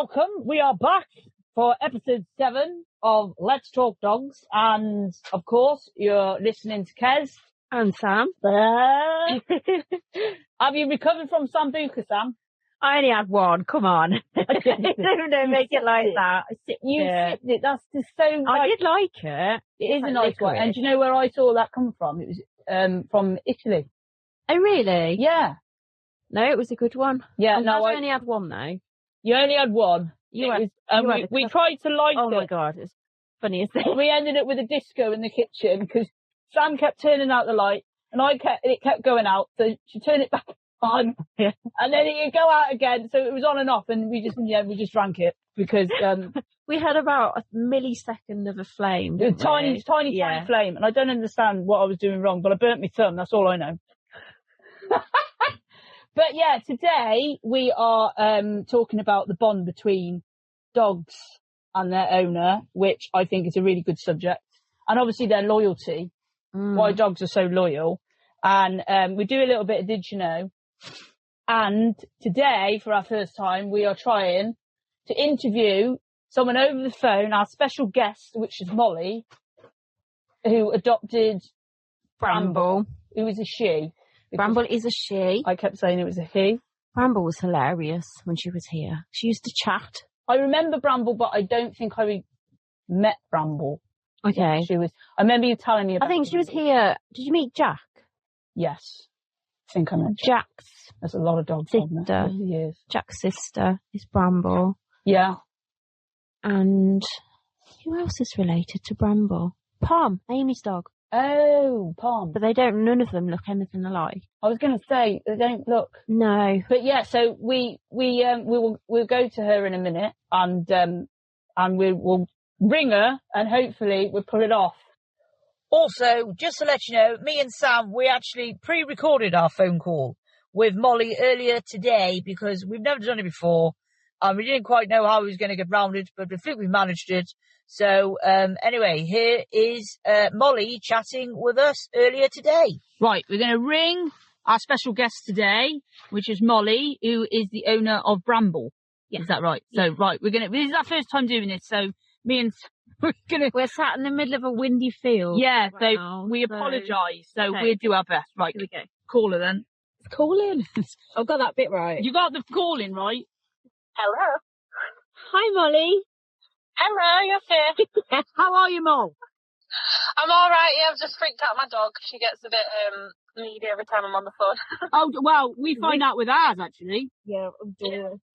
welcome. We are back for episode 7 of Let's Talk Dogs. And, of course, you're listening to Kez. And Sam. Have you recovered from Sambuca, Sam? I only had one. Come on. Don't make it like that. Sipped it. That's just so I did like it. It is a nice one. And do you know where I saw that come from? It was from Italy. Oh, really? Yeah. No, it was a good one. Yeah, I only had one, though. You only had one. We tried to light it. Oh, my God. It's funniest thing. We ended up with a disco in the kitchen because Sam kept turning out the light and it kept going out. So she turned it back on. Yeah. And then it would go out again. So it was on and off and we just drank it because... we had about a millisecond of a flame. Tiny flame. And I don't understand what I was doing wrong, but I burnt my thumb. That's all I know. But yeah, today we are talking about the bond between dogs and their owner, which I think is a really good subject. And obviously their loyalty, why dogs are so loyal. And we do a little bit of Did You Know? And today, for our first time, we are trying to interview someone over the phone, our special guest, which is Molly, who adopted Bramble, who is a she. Bramble is a she. I kept saying it was a he. Bramble was hilarious when she was here. She used to chat. I remember Bramble, but I don't think I met Bramble. Okay. I remember you telling me about I think she was here. Did you meet Jack? Yes. I think I met Jack's. There's a lot of dogs on there over the years. Jack's sister is Bramble. Yeah. And who else is related to Bramble? Palm, Amy's dog. Oh, Palm. But none of them look anything alike. I was going to say, they don't look. No. But yeah, so we'll go to her in a minute and we'll ring her and hopefully we'll pull it off. Also, just to let you know, me and Sam, we actually pre-recorded our phone call with Molly earlier today because we've never done it before. We didn't quite know how we was going to get round it, but I think we managed it. So, anyway, here is Molly chatting with us earlier today. Right, we're going to ring our special guest today, which is Molly, who is the owner of Bramble. Yeah. Is that right? So, right, this is our first time doing this, so me and... We're sat in the middle of a windy field. Yeah, we apologise. So okay. We'll do our best. Right, here we go. Call her then. Call in. I've got that bit right. You got the calling right? Hello. Hi, Molly. Hello, you're here. How are you, Mol? I'm alright, yeah, I've just freaked out my dog. She gets a bit needy every time I'm on the phone. Oh, well, we find out with ours, actually. Yeah,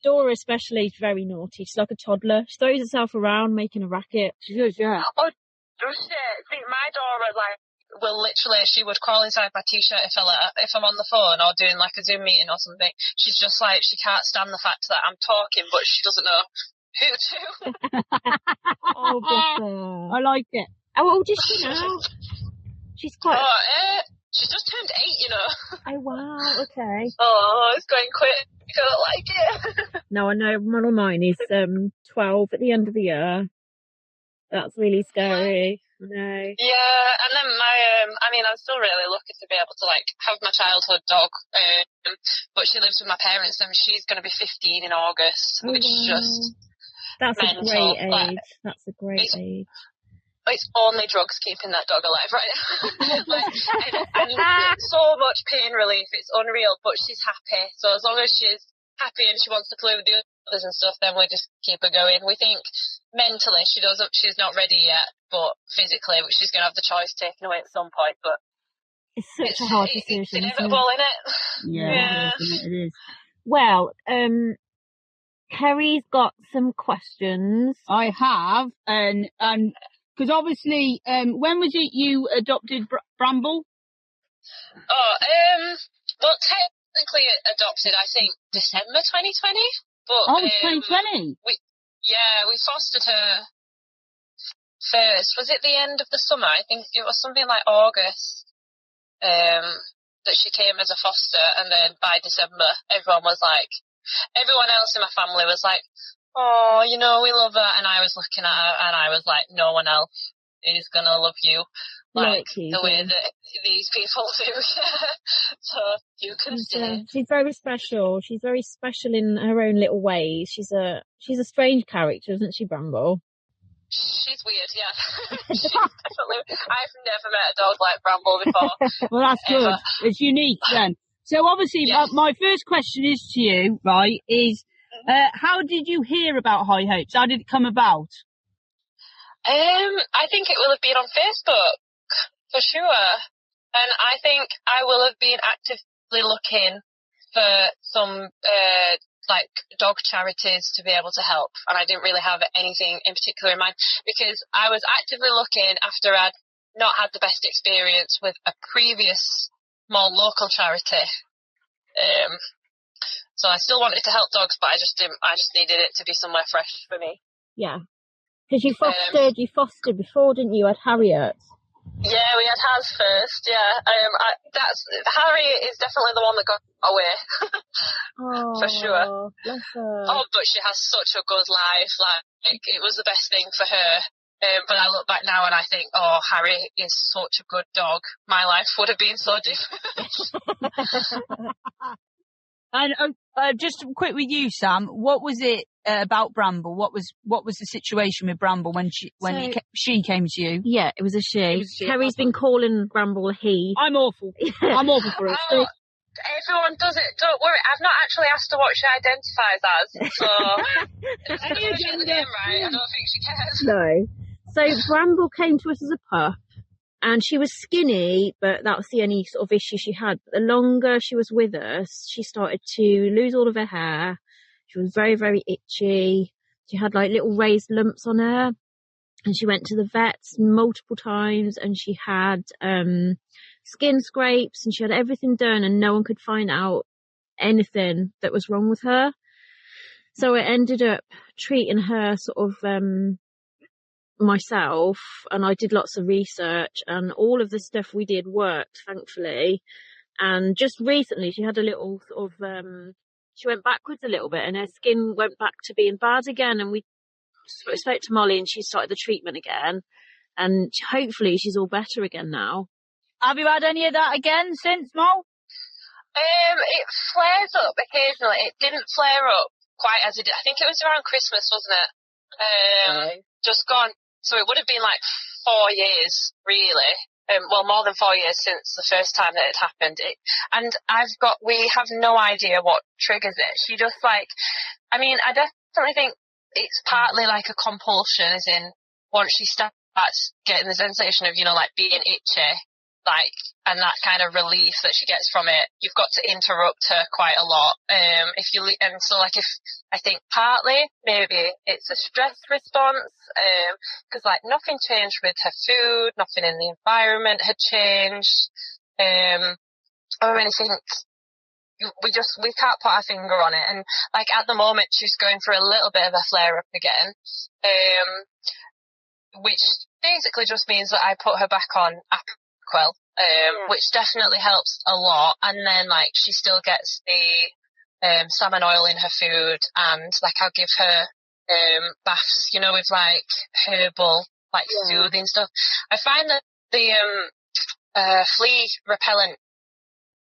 Dora especially is very naughty. She's like a toddler. She throws herself around making a racket. She does, yeah. Oh, shit. See, my Dora, she would crawl inside my t-shirt if I'm on the phone or doing like a Zoom meeting or something. She's just like, she can't stand the fact that I'm talking, but she doesn't know who to. Oh, bless her. I like it. How old is she now? She's quite... she's just turned 8, you know. Oh, wow, okay. Oh, it's going quick. I don't like it. No, I know. One of mine is 12 at the end of the year. That's really scary. No. Yeah, and then I'm still really lucky to be able to have my childhood dog, but she lives with my parents and she's going to be 15 in August, which is just that's mental. A great age. That's a great age. It's only drugs keeping that dog alive right now. I need so much pain relief, it's unreal, but she's happy, so as long as she's happy and she wants to play with the others and stuff, then we just keep her going. We think mentally she's not ready yet, but physically she's going to have the choice taken away at some point. But it's such a hard decision. It's inevitable, isn't it? Yeah. It is. Well, Kerry's got some questions. I have, and because obviously, when was it you adopted Bramble? Well, technically adopted, I think December 2020. But 2020. We fostered her first. Was it the end of the summer? I think it was something like August that she came as a foster, and then by December, everyone else in my family was like, oh, we love her, and I was looking at her, and I was like, no one else is gonna love you. like you the way do. that these people do. So you can stay. She's very special. She's very special in her own little ways. She's a strange character, isn't she, Bramble? She's weird, yeah. She's definitely. I've never met a dog like Bramble before. Well, that's good. Ever. It's unique then. So obviously, Yeah. my first question is to you, right, is how did you hear about High Hopes? How did it come about? I think it will have been on Facebook, for sure. And I think I will have been actively looking for some, like, dog charities to be able to help. And I didn't really have anything in particular in mind, because I was actively looking after I'd not had the best experience with a previous more local charity. So I still wanted to help dogs, but I just needed it to be somewhere fresh for me. Yeah. Because you fostered before, didn't you, at Harriet? Yeah, we had Haz first, yeah. Harry is definitely the one that got away. Oh, for sure. Bless her. Oh, but she has such a good life, like, it was the best thing for her. But I look back now and I think, oh, Harry is such a good dog. My life would have been so different. And just quick with you, Sam, what was it about Bramble? What was the situation with Bramble when she came to you? Yeah, it was a she. Harry's been calling Bramble a he. I'm awful. I'm awful for it. Oh, everyone does it. Don't worry. I've not actually asked her what she identifies as. So, I don't get the name right. I don't think she cares. No. So Bramble came to us as a pup, and she was skinny, but that was the only sort of issue she had. But the longer she was with us, she started to lose all of her hair. She was very, very itchy. She had like little raised lumps on her, and she went to the vets multiple times, and she had skin scrapes, and she had everything done, and no one could find out anything that was wrong with her. So I ended up treating her sort of myself, and I did lots of research, and all of the stuff we did worked, thankfully. And just recently she had a little sort of she went backwards a little bit, and her skin went back to being bad again, and we spoke to Molly, and she started the treatment again, and hopefully she's all better again now. Have you had any of that again since, Mo? It flares up occasionally. It didn't flare up quite as it did. I think it was around Christmas, wasn't it? Just gone. So it would have been like 4 years, really. Well, more than 4 years since the first time that it happened. We have no idea what triggers it. She just like, I mean, I definitely think it's partly like a compulsion, as in once she starts getting the sensation of, like being itchy, like, and that kind of relief that she gets from it, you've got to interrupt her quite a lot. If I think partly maybe it's a stress response, because like nothing changed with her food, nothing in the environment had changed, or anything. We can't put our finger on it. And like at the moment she's going for a little bit of a flare up again, which basically just means that I put her back on Apoquel, which definitely helps a lot. And then like she still gets the salmon oil in her food, and like I'll give her baths, with like herbal, like soothing stuff. I find that the flea repellent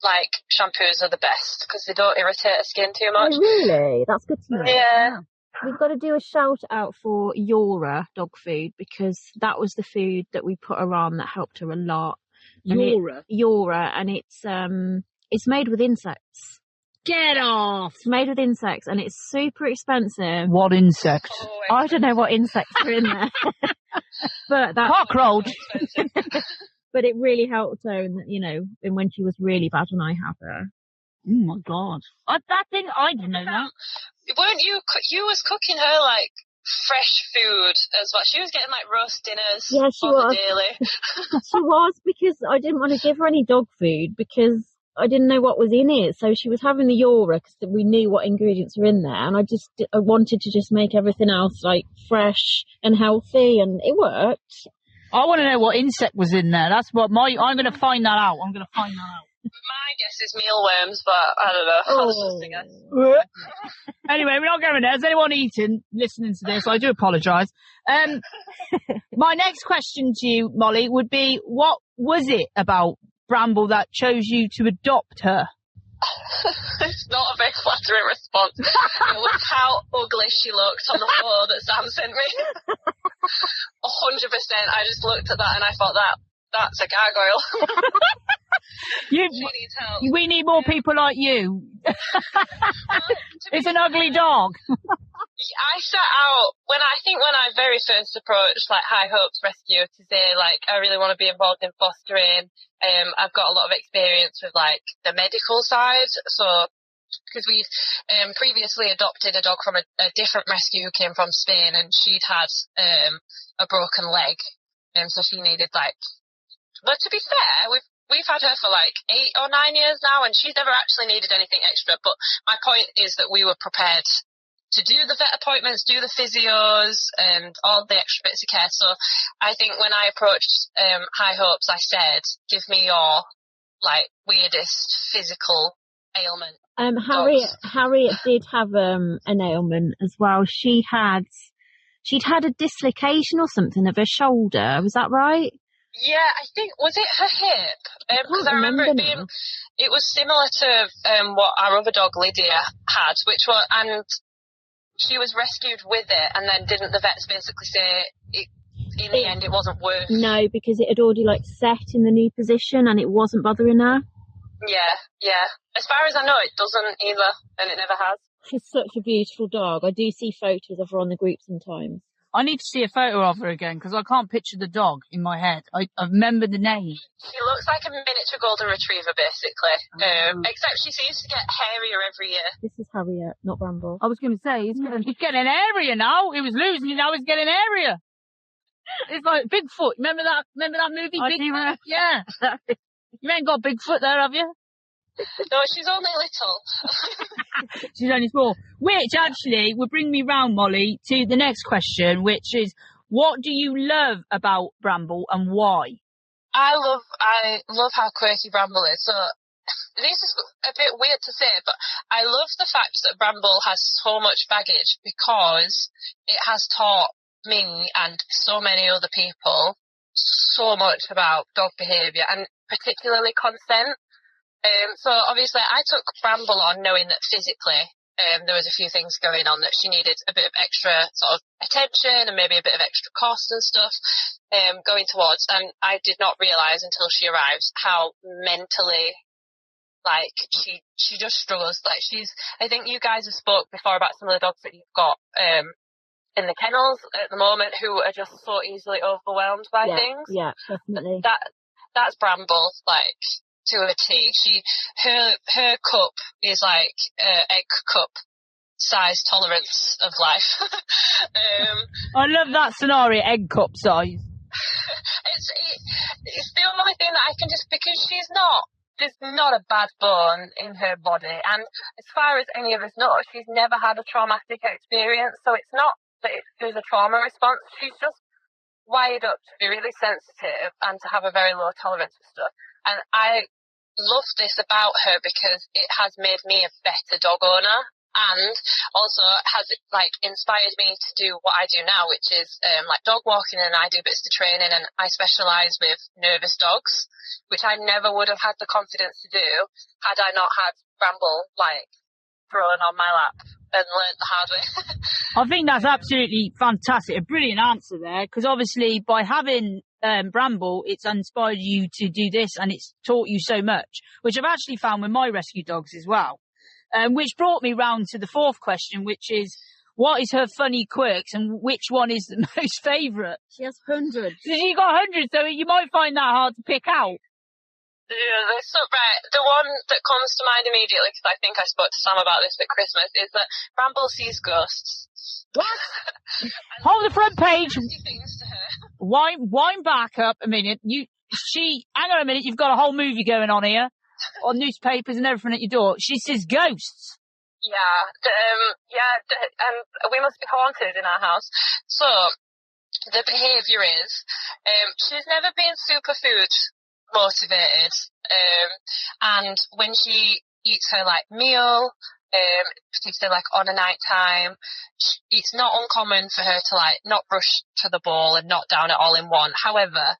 like shampoos are the best because they don't irritate her skin too much. Oh, really? That's good to know. Yeah. We've got to do a shout out for Yora dog food, because that was the food that we put her on that helped her a lot. Yora, and it's made with insects. Get off! It's made with insects, and it's super expensive. What insect? I don't know what insects are in there. But that cockroach. But it really helped her, and when she was really bad when I had her. Oh my God! I didn't know that. Weren't you? You was cooking her like fresh food as well. She was getting like roast dinners. Yeah, she was. Daily. She was, because I didn't want to give her any dog food because I didn't know what was in it. So she was having the Yora because we knew what ingredients were in there, and I wanted to just make everything else like fresh and healthy, and it worked. I want to know what insect was in there. That's what I'm going to find that out. My guess is mealworms, but I don't know. That's just a guess. Anyway, we're not going there. Has anyone eaten listening to this? I do apologise. My next question to you, Molly, would be, what was it about Bramble that chose you to adopt her? It's not a very flattering response. It was how ugly she looked on the photo that Sam sent me. 100%. I just looked at that and I thought that's a gargoyle. She needs help. We need more people like you. It's an ugly dog. I set out when I very first approached like High Hopes Rescue to say like I really want to be involved in fostering. I've got a lot of experience with like the medical side, so because we've previously adopted a dog from a different rescue who came from Spain, and she'd had a broken leg, and so she needed like. But to be fair, we've had her for like 8 or 9 years now, and she's never actually needed anything extra. But my point is that we were prepared to do the vet appointments, do the physios, and all the extra bits of care. So I think when I approached High Hopes, I said, "Give me your like weirdest physical ailment." Harriet did have an ailment as well. She'd had a dislocation or something of her shoulder. Was that right? Yeah, I think, was it her hip? Because I remember it was similar to what our other dog Lydia had, and she was rescued with it, and then didn't the vets basically say in the end it wasn't worth? No, because it had already like set in the new position and it wasn't bothering her. Yeah. As far as I know, it doesn't either, and it never has. She's such a beautiful dog. I do see photos of her on the group sometimes. I need to see a photo of her again because I can't picture the dog in my head. I remember the name. She looks like a miniature golden retriever, basically. Except she seems to get hairier every year. This is Harriet, not Bramble. I was going to say, he's getting hairier now. He was losing it, now he's getting hairier. It's like Bigfoot. Remember that movie, Bigfoot? Yeah. You ain't got Bigfoot there, have you? No, she's only little. She's only small. Which actually would bring me round, Molly, to the next question, which is, what do you love about Bramble and why? I love how quirky Bramble is. So this is a bit weird to say, but I love the fact that Bramble has so much baggage because it has taught me and so many other people so much about dog behaviour and particularly consent. So obviously I took Bramble on knowing that physically there was a few things going on, that she needed a bit of extra sort of attention and maybe a bit of extra cost and stuff going towards. And I did not realise until she arrived how mentally, like, she just struggles. Like, I think you guys have spoke before about some of the dogs that you've got in the kennels at the moment who are just so easily overwhelmed by things. Yeah, definitely. That's Bramble, like, to a T. Her cup is like egg cup size tolerance of life. I love that scenario, egg cup size. It's the only thing that I can because there's not a bad bone in her body, and as far as any of us know, she's never had a traumatic experience, so it's not that there's a trauma response. She's just wired up to be really sensitive and to have a very low tolerance for stuff. And I love this about her because it has made me a better dog owner, and also has like inspired me to do what I do now, which is like dog walking, and I do bits of training, and I specialise with nervous dogs, which I never would have had the confidence to do had I not had Bramble like thrown on my lap and learnt the hard way. I think that's absolutely fantastic. A brilliant answer there, because obviously by having Bramble, it's inspired you to do this, and it's taught you so much, which I've actually found with my rescue dogs as well. Which brought me round to the fourth question, which is, what is her funny quirks and which one is the most favourite? She has hundreds. She got hundreds, so you might find that hard to pick out. Yeah, right. The one that comes to mind immediately, because I think I spoke to Sam about this at Christmas, is that Bramble sees ghosts. What? Hold the front page. Things to her. Wind back up a minute. Hang on a minute. You've got a whole movie going on here, on newspapers and everything at your door. She says ghosts. And we must be haunted in our house. So the behaviour is, she's never been superfood motivated. And when she eats her like meal, particularly like on a night time, it's not uncommon for her to like not rush to the bowl and not down it all in one. However,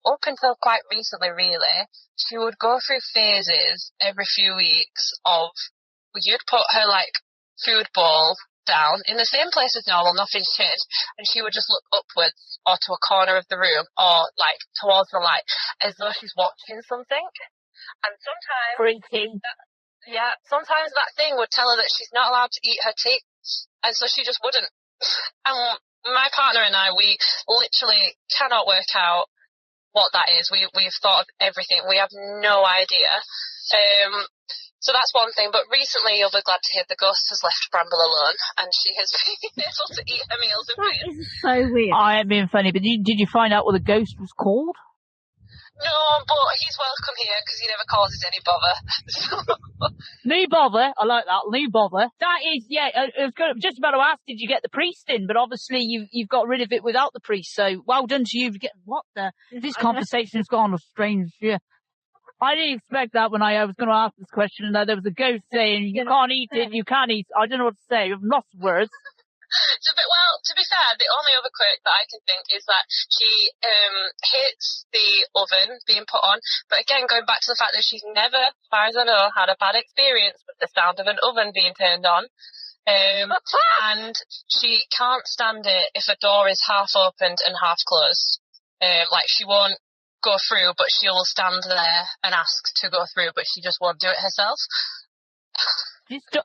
up until quite recently, really, she would go through phases every few weeks of you'd put her like food bowl down in the same place as normal, nothing's changed, and she would just look upwards or to a corner of the room or like towards the light as though she's watching something. And sometimes that thing would tell her that she's not allowed to eat her tea, and so she just wouldn't. And my partner and I, we literally cannot work out what that is. We've thought of everything. We have no idea. So that's one thing. But recently, you'll be glad to hear the ghost has left Bramble alone, and she has been able to eat her meals in peace. That is so weird. I am being funny, but did you find out what the ghost was called? No, but he's welcome here because he never causes any bother. No bother. I like that. No bother. That is, yeah. I was just about to ask, did you get the priest in? But obviously, you've got rid of it without the priest. So well done to you. What the? This conversation's gone a strange. Yeah. I didn't expect that when I was going to ask this question, and there was a ghost saying you can't eat it. You can't eat. I don't know what to say. I've lost words. To be fair, the only other quirk that I can think is that she hates the oven being put on. But again, going back to the fact that she's never, as far as I know, had a bad experience with the sound of an oven being turned on. And she can't stand it if a door is half opened and half closed. Like, she won't go through, but she'll stand there and ask to go through, but she just won't do it herself.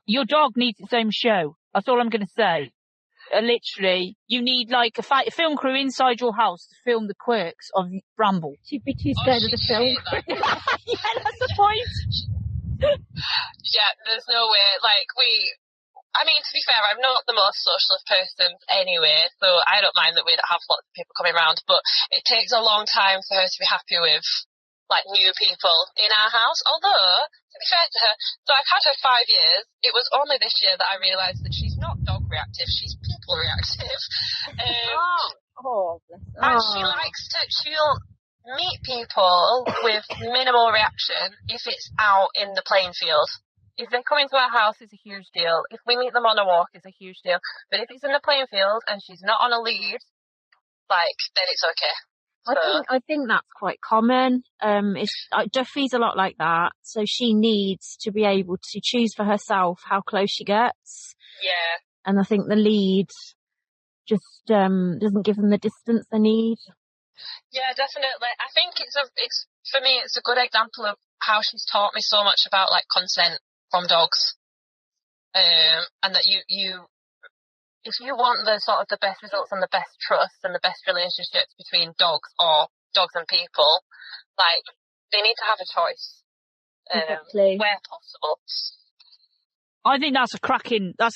Your dog needs its own show. That's all I'm going to say. Literally, you need like a film crew inside your house to film the quirks of Bramble. She'd be too scared of the film. Yeah, that's the point. Yeah, there's no way. Like, I mean, to be fair, I'm not the most socialist person anyway, so I don't mind that we don't have lots of people coming around, but it takes a long time for her to be happy with, like, new people in our house. Although, to be fair to her, so I've had her 5 years. It was only this year that I realised that she's not dog reactive, she's people reactive. And she'll meet people with minimal reaction if it's out in the playing field. If they come into our house, it's a huge deal. If we meet them on a walk, it's a huge deal. But if it's in the playing field and she's not on a lead, like, then it's okay. So. I think that's quite common. Duffy's a lot like that, so she needs to be able to choose for herself how close she gets. Yeah. And I think the lead just doesn't give them the distance they need. Yeah, definitely. I think it's for me, it's a good example of how she's taught me so much about like consent from dogs, and that you if you want the sort of the best results and the best trust and the best relationships between dogs or dogs and people, like they need to have a choice, Exactly. where possible. I think that's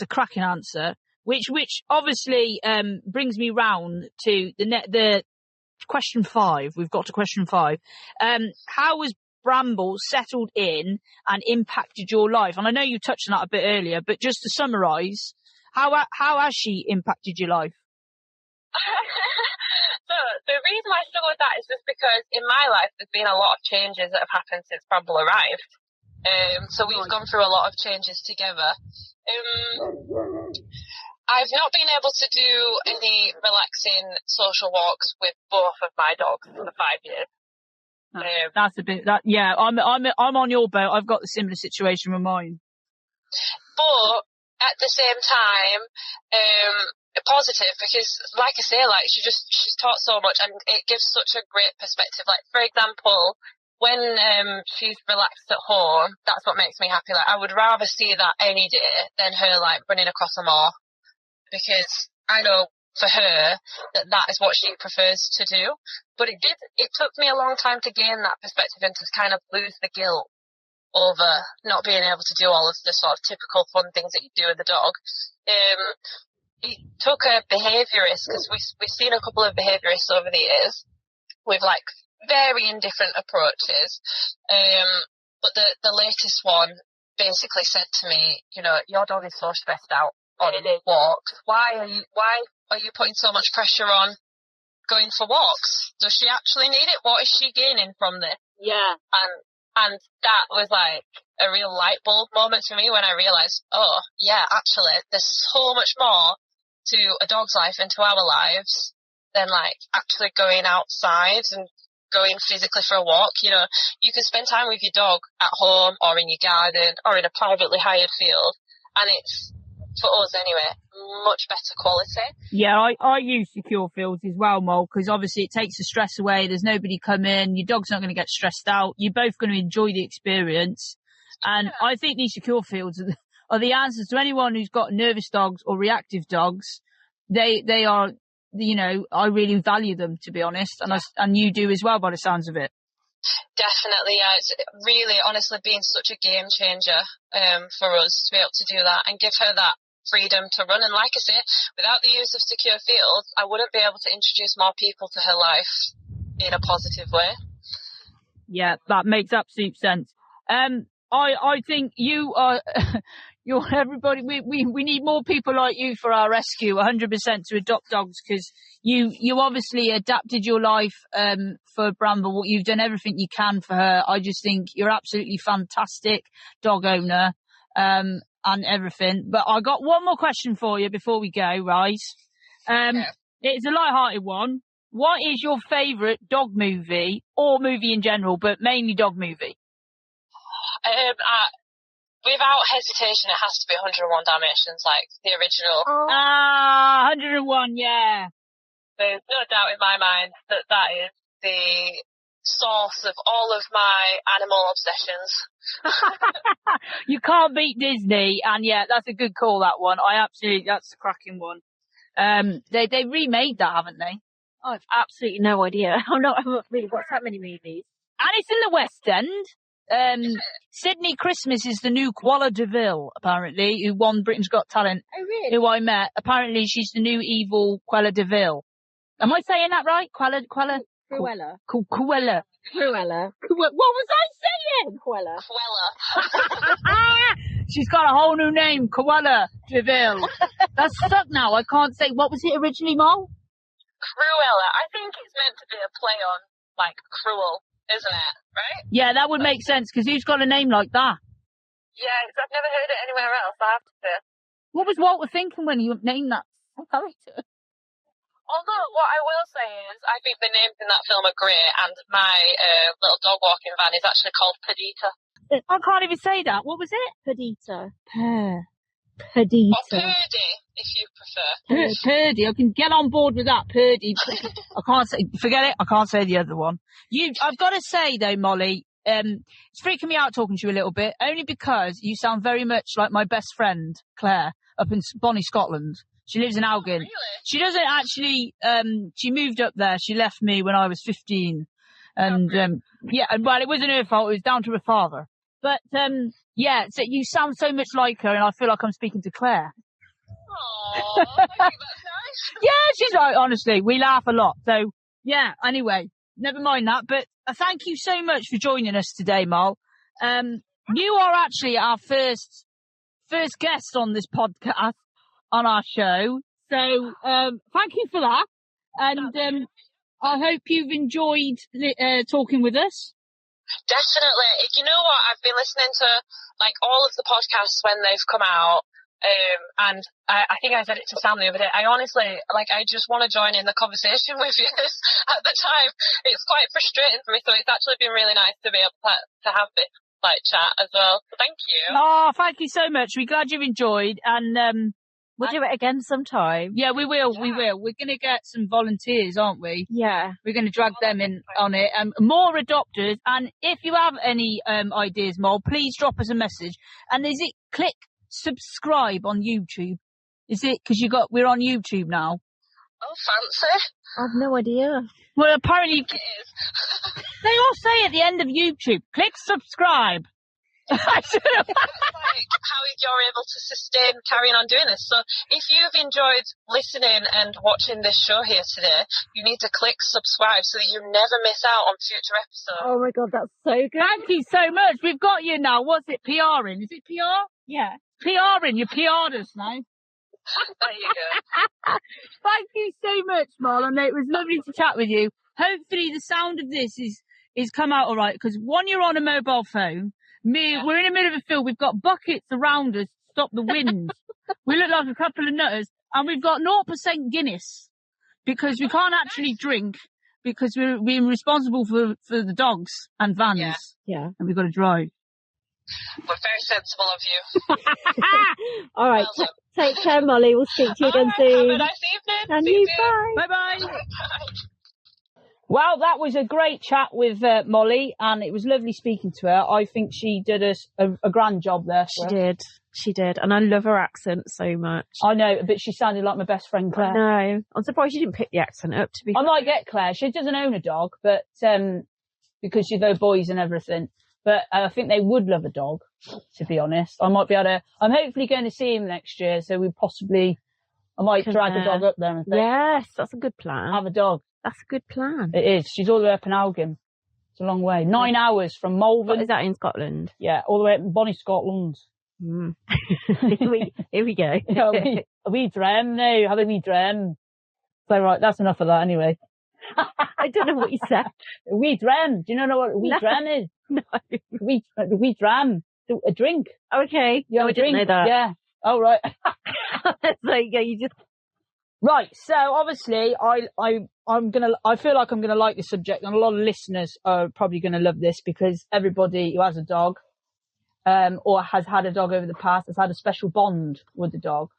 a cracking answer, which obviously brings me round to the question 5. We've got to question 5. How has Bramble settled in and impacted your life? And I know you touched on that a bit earlier, but just to summarise, how has she impacted your life? So the reason I struggle with that is just because in my life there's been a lot of changes that have happened since Bramble arrived. So we've gone through a lot of changes together. I've not been able to do any relaxing social walks with both of my dogs for 5 years. That's a bit yeah. I'm on your boat. I've got the similar situation with mine. But at the same time, positive, because like I say, like she's taught so much, and it gives such a great perspective. Like, for example, when she's relaxed at home, that's what makes me happy. Like, I would rather see that any day than her like running across a moor, because I know for her that is what she prefers to do. But it took me a long time to gain that perspective and to kind of lose the guilt over not being able to do all of the sort of typical fun things that you do with the dog. It took a behaviourist, because we've seen a couple of behaviourists over the years with like varying different approaches. But the latest one basically said to me, you know, your dog is so stressed out on walks. Why are you putting so much pressure on going for walks. Does she actually need it? What is she gaining from this? Yeah. And that was like a real light bulb moment for me when I realised, oh, yeah, actually, there's so much more to a dog's life and to our lives than like actually going outside and going physically for a walk. You know, you can spend time with your dog at home or in your garden or in a privately hired field, and it's, for us anyway, much better quality. Yeah, I use Secure Fields as well, Mole, because obviously it takes the stress away. There's nobody coming. Your dog's not going to get stressed out. You're both going to enjoy the experience. And I think these Secure Fields are the answers to anyone who's got nervous dogs or reactive dogs. They are, you know, I really value them, to be honest. And you do as well, by the sounds of it. Definitely, yeah. It's really, honestly, been such a game changer for us to be able to do that and give her that freedom to run. And like I say, without the use of Secure Fields, I wouldn't be able to introduce more people to her life in a positive way. Yeah, that makes absolute sense. I think you are, you're everybody. We need more people like you for our rescue, 100% to adopt dogs, because you obviously adapted your life for Bramble. You've done everything you can for her. I just think you're absolutely fantastic dog owner. And everything. But I got one more question for you before we go, right? It's a light-hearted one. What is your favourite dog movie, or movie in general, but mainly dog movie? Without hesitation, it has to be 101 Dalmatians, like the original. 101, yeah. There's no doubt in my mind that that is the source of all of my animal obsessions. You can't beat Disney, and yeah, that's a good call, that one. That's a cracking one. They remade that, haven't they? I've absolutely no idea. I've not really watched that many movies. And it's in the West End. Sydney Christmas is the new Cruella de Vil, apparently, who won Britain's Got Talent. Oh, really? Who I met. Apparently, she's the new evil Cruella de Vil. Am I saying that right? Cruella? Cruella. Cruella. What was I saying? Cruella. She's got a whole new name, Cruella de Vil. That's stuck now. I can't say. What was it originally, Mo? Cruella. I think it's meant to be a play on, like, cruel, isn't it? Right? Yeah, that would make sense, because who's got a name like that? Yeah, I've never heard it anywhere else, I have to say. What was Walter thinking when you named that character? Although, what I will say is, I think the names in that film are great, and my little dog walking van is actually called Perdita. I can't even say that. What was it? Perdita. Or Purdy, if you prefer. Purdy. I can get on board with that. Purdy. I can't say. Forget it. I can't say the other one. I've got to say though, Molly, it's freaking me out talking to you a little bit, only because you sound very much like my best friend Claire up in Bonnie, Scotland. She lives in Elgin. Really? She doesn't actually. She moved up there. She left me when I was 15, and well, it wasn't her fault. It was down to her father. But yeah, so you sound so much like her, and I feel like I'm speaking to Claire. Aww, I think that's nice. Yeah, she's right. Honestly, we laugh a lot. So yeah. Anyway, never mind that. But thank you so much for joining us today, Mal. You are actually our first guest on this podcast, on our show. So thank you for that, and I hope you've enjoyed talking with us. Definitely. You know what? I've been listening to like all of the podcasts when they've come out, and I think I said it to Sam the other day. I honestly, like, I just want to join in the conversation with you. At the time, it's quite frustrating for me, so it's actually been really nice to be able to have this like chat as well. So thank you. Oh, thank you so much. We're glad you've enjoyed, and we'll do it again sometime. Yeah, we will. Yeah. We will. We're going to get some volunteers, aren't we? Yeah. We're going to drag them in on it. More adopters. And if you have any ideas, Mol, please drop us a message. And is it click subscribe on YouTube? Is it because we're on YouTube now? Oh, fancy. I've no idea. Well, apparently it is. They all say at the end of YouTube, click subscribe. Like how you're able to carrying on doing this. So if you've enjoyed listening and watching this show here today, you need to click subscribe so that you never miss out on future episodes. Oh my god, that's so good. Thank you so much. We've got you now. What's it? PRing? Is it PR? Yeah. PRing. You PR'd us now. There you go. Thank you so much, Marlon. It was lovely to chat with you. Hopefully the sound of this is come out all right, because one, you're on a mobile phone. We're in the middle of a field. We've got buckets around us to stop the wind. We look like a couple of nutters, and we've got 0% Guinness because we can't actually drink because we're responsible for the dogs and vans. Yeah. And we've got to drive. We're very sensible of you. All right. Well Take care, Molly. We'll speak to you again soon. Have a nice evening. And See you, soon. bye. Bye-bye. Bye. Well, that was a great chat with Molly, and it was lovely speaking to her. I think she did us a grand job there. She did. And I love her accent so much. I know, but she sounded like my best friend Claire. No, I'm surprised you didn't pick the accent up, to be I might get Claire. She doesn't own a dog, but because she's those boys and everything. But I think they would love a dog, to be honest. I might be able to. I'm hopefully going to see him next year, so I might drag a dog up there and say, yes, that's a good plan. have a dog. That's a good plan. It is. She's all the way up in Elgin. It's a long way. 9 hours from Malvern. What is that in Scotland? Yeah, all the way up in Bonnie, Scotland. Mm. Here we go. We dream now. Have a wee dream. So right, that's enough of that anyway. I don't know what you said. We dream. Do you know what a wee dream is? No. We dram. A drink. Okay. You have I a drink? didn't know that. Yeah. Oh, right. So you just. Right. So obviously I feel like I'm gonna like this subject, and a lot of listeners are probably gonna love this because everybody who has a dog, or has had a dog over the past has had a special bond with the dog.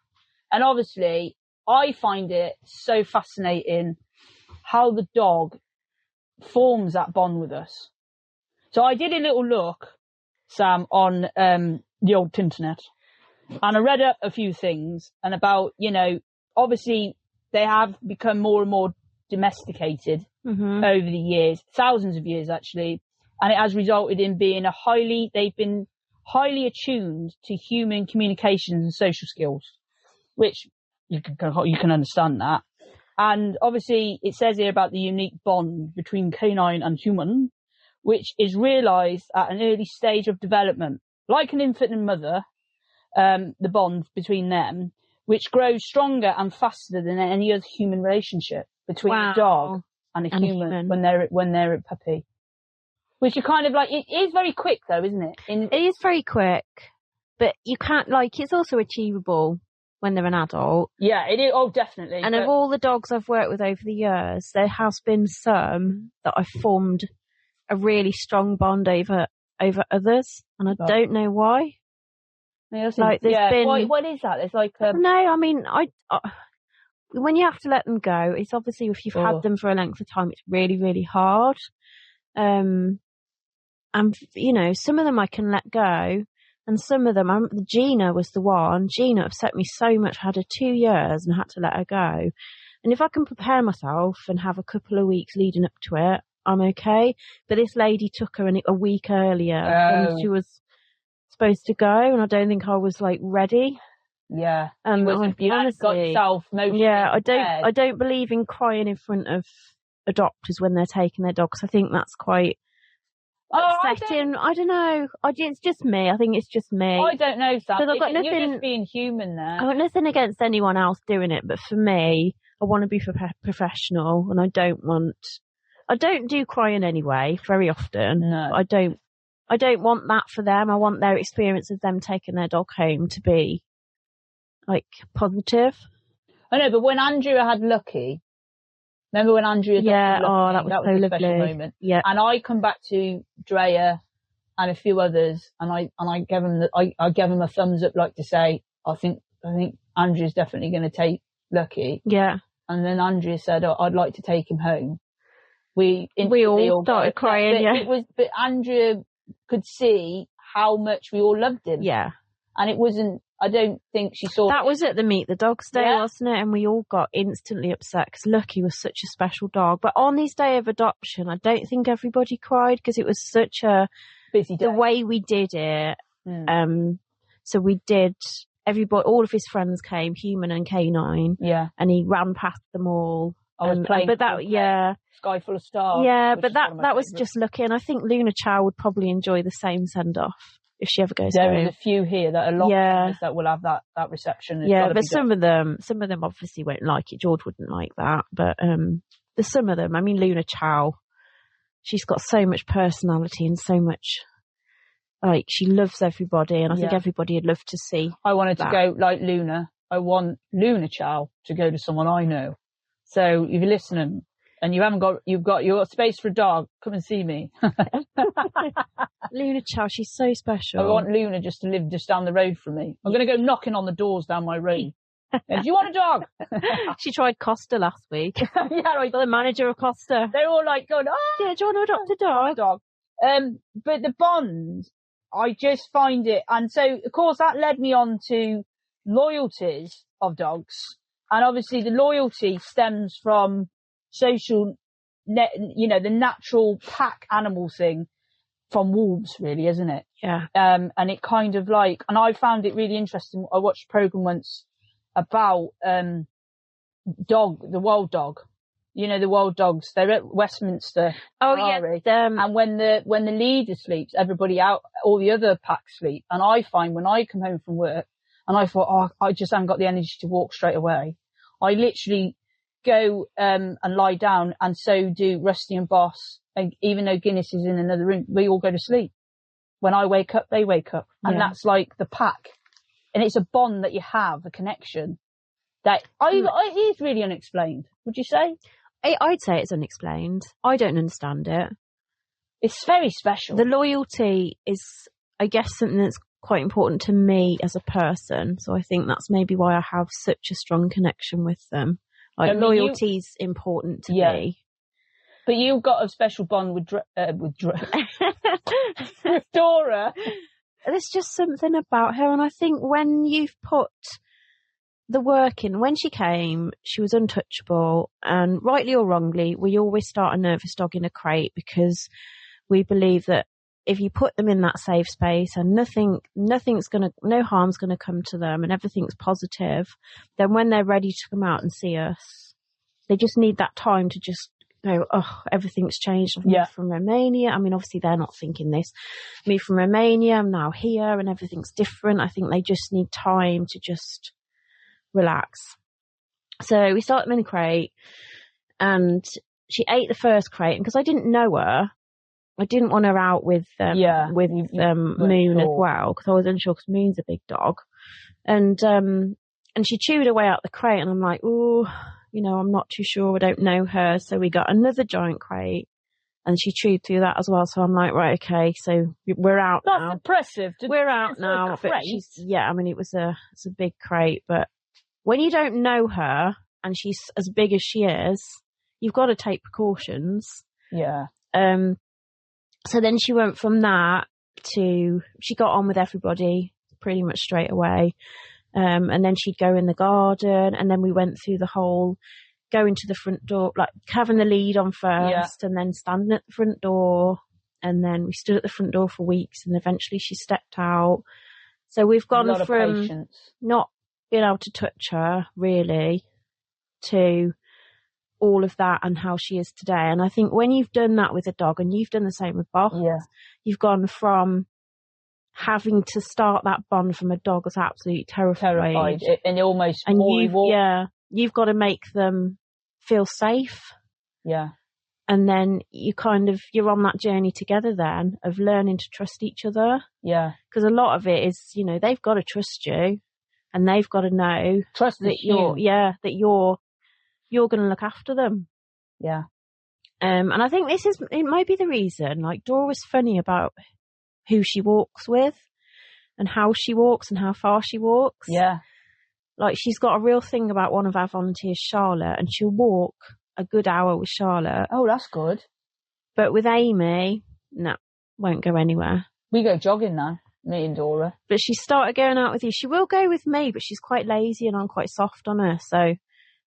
And obviously I find it so fascinating how the dog forms that bond with us. So I did a little look, Sam, on the old internet, and I read up a few things and about, obviously they have become more and more domesticated over the years, thousands of years actually, and it has resulted in being they've been highly attuned to human communications and social skills, which you can understand that. And obviously it says here about the unique bond between canine and human, which is realised at an early stage of development, like an infant and mother, the bond between them, which grows stronger and faster than any other human relationship between a dog and a human when they're a puppy. Which are kind of like, it is very quick though, isn't it? It is very quick, but you can't, it's also achievable when they're an adult. Yeah, it is. Oh, definitely. And of all the dogs I've worked with over the years, there has been some that I've formed a really strong bond over others, and I don't know why. There's been. What is that? There's No, I mean, I when you have to let them go, it's obviously if you've had them for a length of time, it's really, really hard. And some of them I can let go, and some of them, Gina was the one. Gina upset me so much. I had her 2 years and had to let her go. And if I can prepare myself and have a couple of weeks leading up to it, I'm okay. But this lady took her a week earlier than she was supposed to go, and I don't think I was ready. Yeah. And you honestly got yourself emotionally. Yeah, I don't believe in crying in front of adopters when they're taking their dogs. I think that's quite upsetting. I don't know. It's just me. I think it's just me. I don't know, Sam. I've got nothing, you're just being human there. I've got nothing against anyone else doing it, but for me, I want to be professional, and I don't do crying anyway, very often. No. I don't want that for them. I want their experience of them taking their dog home to be positive. I know, but when Andrea had Lucky, remember when Andrea that was so lovely. A special moment. Yeah. And I come back to Drea and a few others, and I gave them a thumbs up, to say, I think Andrea's definitely going to take Lucky. Yeah. And then Andrea said, I'd like to take him home. We all started crying. But Andrea could see how much we all loved him. Yeah. And it wasn't, I don't think she saw that was at the Meet the Dogs Day, wasn't it? And we all got instantly upset because Lucky was such a special dog. But on his day of adoption, I don't think everybody cried because it was such a busy day. The way we did it. So we did, everybody, all of his friends came, human and canine. Yeah. And he ran past them all. I was playing. But that, Sky Full of Stars. Yeah, but that was just Lucky. And I think Luna Chow would probably enjoy the same send off. if she ever goes There home. is a few here that are locked that will have that reception. It's Yeah, gotta but be some of them obviously won't like it. George wouldn't like that, but there's some of them. I mean, Luna Chow, she's got so much personality and so much, like, she loves everybody, and I think everybody would love to see. I wanted to go like Luna. I want Luna Chow to go to someone I know. So if you're listening and you've got space for a dog, come and see me. Luna Chow, she's so special. I want Luna just to live just down the road from me. I'm going to go knocking on the doors down my road. Do you want a dog? She tried Costa last week. Yeah, right. The manager of Costa. They're all like going, oh, yeah, do you want to adopt a dog? But the bond, I just find it, and so of course that led me on to loyalties of dogs, and obviously the loyalty stems from social, the natural pack animal thing from wolves, really, isn't it? Yeah. And it kind of like, and I found it really interesting. I watched a program once about the wild dog. The wild dogs. They're at Westminster. Oh Priory, yeah. And when the leader sleeps, everybody out, all the other packs sleep. And I find when I come home from work, and I thought, I just haven't got the energy to walk straight away, I literally go and lie down, and so do Rusty and Boss. And even though Guinness is in another room, we all go to sleep. When I wake up, they wake up, and that's like the pack. And it's a bond that you have, a connection that it is really unexplained. Would you say? I'd say it's unexplained. I don't understand it. It's very special. The loyalty is, I guess, something that's quite important to me as a person. So I think that's maybe why I have such a strong connection with them. Like, loyalty's important to me. But you've got a special bond with Dora. There's just something about her, and I think when you've put the work in, when she came, she was untouchable, and rightly or wrongly, we always start a nervous dog in a crate because we believe that if you put them in that safe space and no harm's gonna come to them and everything's positive, then when they're ready to come out and see us, they just need that time to just go, oh, everything's changed. I've moved from Romania. I mean, obviously they're not thinking this. Moved from Romania, I'm now here and everything's different. I think they just need time to just relax. So we start them in a crate, and she ate the first crate, and because I didn't know her, I didn't want her out with Moon as well, because I was unsure, because Moon's a big dog, and she chewed her way out the crate, and I'm like, oh, I'm not too sure, I don't know her. So we got another giant crate, and she chewed through that as well. So I'm like, right, okay, so we're out now. That's impressive. We're out now. But it's a big crate, but when you don't know her and she's as big as she is, you've got to take precautions. Yeah. So then she went from that to, she got on with everybody pretty much straight away. And then she'd go in the garden, and then we went through the whole going to the front door, like having the lead on first, and then standing at the front door, and then we stood at the front door for weeks, and eventually she stepped out. So we've gone from not being able to touch her really to all of that and how she is today. And I think when you've done that with a dog, and you've done the same with Boss, you've gone from having to start that bond from a dog that's absolutely terrified and almost, and you've got to make them feel safe. Yeah. And then you're on that journey together then of learning to trust each other. Yeah. Because a lot of it is, they've got to trust you, and they've got to know that you're going to look after them. Yeah. And I think it might be the reason, like, Dora was funny about who she walks with and how she walks and how far she walks. Yeah. Like, she's got a real thing about one of our volunteers, Charlotte, and she'll walk a good hour with Charlotte. Oh, that's good. But with Amy, no, won't go anywhere. We go jogging now, me and Dora. But she started going out with you. She will go with me, but she's quite lazy and I'm quite soft on her. So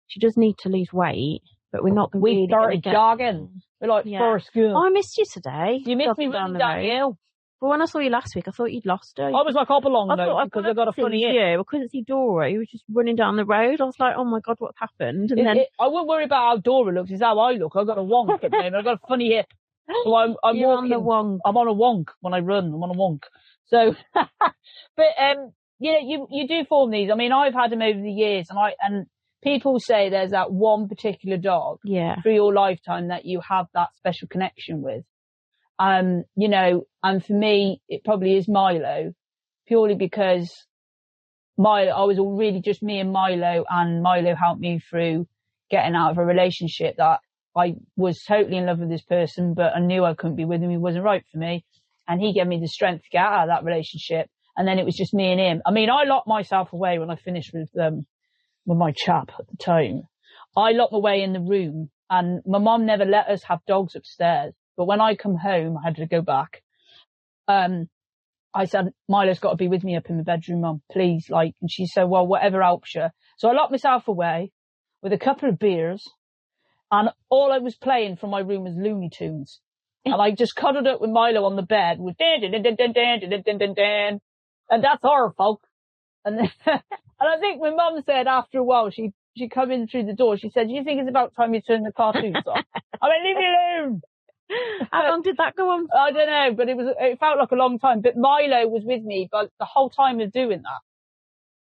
she does need to lose weight, but we're not going to We started jogging. We're like, first school. Oh, I missed you today. You missed me running down the hill. But when I saw you last week, I thought you'd lost her. I was like, up along though, because I got a funny hip. I couldn't see Dora. You were just running down the road. I was like, oh my God, what's happened? And I wouldn't worry about how Dora looks. It's how I look. I've got a wonk at the moment. I've got a funny hip. So I'm walking. On the wonk. I'm on a wonk when I run. I'm on a wonk. So, but you do form these. I mean, I've had them over the years, and people say there's that one particular dog through your lifetime that you have that special connection with. And for me, it probably is Milo, purely because I was already just me and Milo helped me through getting out of a relationship that I was totally in love with this person, but I knew I couldn't be with him. He wasn't right for me. And he gave me the strength to get out of that relationship. And then it was just me and him. I mean, I locked myself away when I finished with my chap at the time. I locked me away in the room, and my mum never let us have dogs upstairs. But when I come home, I had to go back. I said, Milo's got to be with me up in the bedroom, Mum, please. And she said, well, whatever helps you. So I locked myself away with a couple of beers, and all I was playing from my room was Looney Tunes. And I just cuddled up with Milo on the bed with and that's horror, folk. And then, and I think my mum said after a while, she come in through the door, she said, do you think it's about time you turn the cartoons off? I went, leave me alone. How long did that go on? I don't know, but it felt like a long time. But Milo was with me but the whole time of doing that.